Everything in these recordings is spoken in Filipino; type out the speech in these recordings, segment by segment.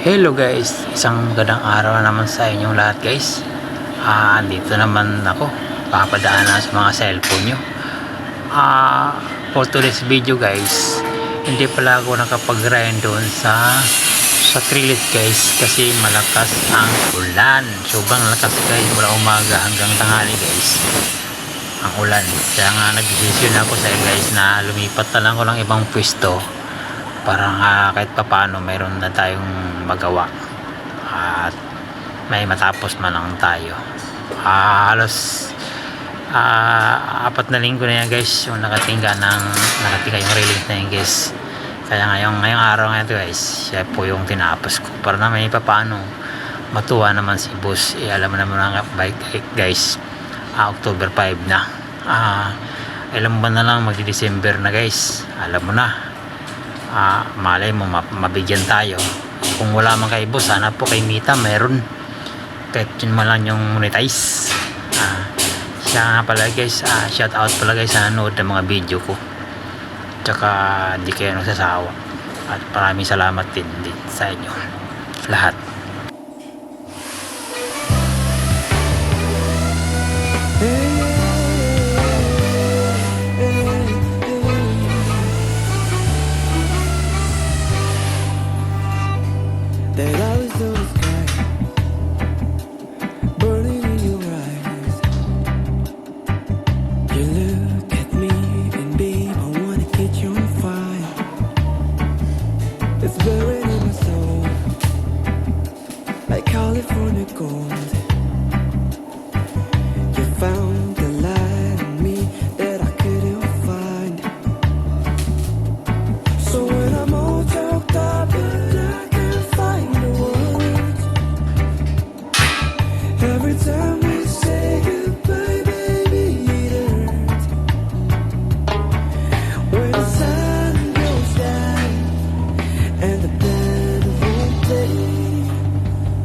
Hello guys, isang magandang araw naman sa inyong lahat guys. Dito naman ako, papadaan na sa mga cellphone nyo. For today's video guys, hindi pala ako nakapag-grind doon sa trellis guys kasi malakas ang ulan. Sobrang lakas guys, mula umaga hanggang tanghali guys ang ulan. Kaya nga nag-decision ako sa guys na lumipat na lang ko lang ibang pwesto para kahit papaano mayroon na tayong magawa at may matapos man lang tayo. Halos 4 na linggo na yan guys yung nakatingga yung railing na yan guys. Kaya ngayong araw ngayon guys, siya po yung tinapos ko para na may papaano matuwa naman si boss. Alam mo naman ang bike guys, October 5 na, ilang buwan na lang magdi-December na guys. Alam mo na, malay mo mabigyan tayo. Kung wala man kay boss, sana po kay Mita meron, kahit yun man lang yung monetize. Siya nga pala guys, shout out pala guys sa nanood ng mga video ko, tsaka di kayo nagsasawa, at maraming salamat din sa inyo lahat. That I was on the sky, burning in your eyes. You look at me and babe, I wanna get you on fire. It's buried in my soul, like California gold. You found the light in me that I couldn't find. So when I'm all choked up and I can't find the words, every time we say goodbye, baby, it hurts. When the sun goes down and the band won't play,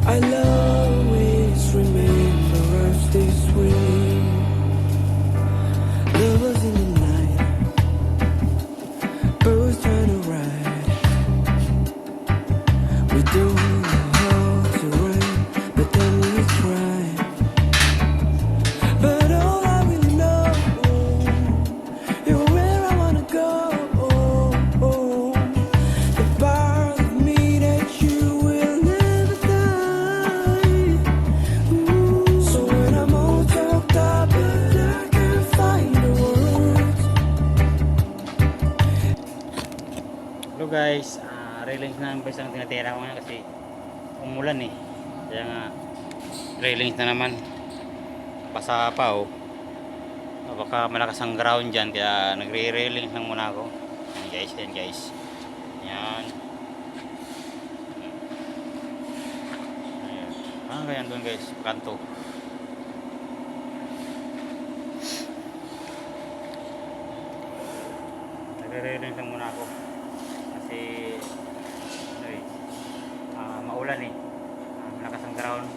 I'll always remember us this way. Lovers in the night, birds trying to ride. We don't know how to rhyme, but then we try. But all I really know, you're where I wanna go. The part of me that you will never die. So when I'm all choked up and I can't find the words. Hello guys, railings na ba isang tinatira ko ngayon kasi umulan eh. Kaya nga railings na naman, basa pa oh. Baka malakas ang ground dyan, kaya nagre-railings lang muna ako. Yan guys, yan. Ayan. Kaya doon guys, kanto. Nagre-railings lang muna ako kasi maulan eh, malakas ang ground.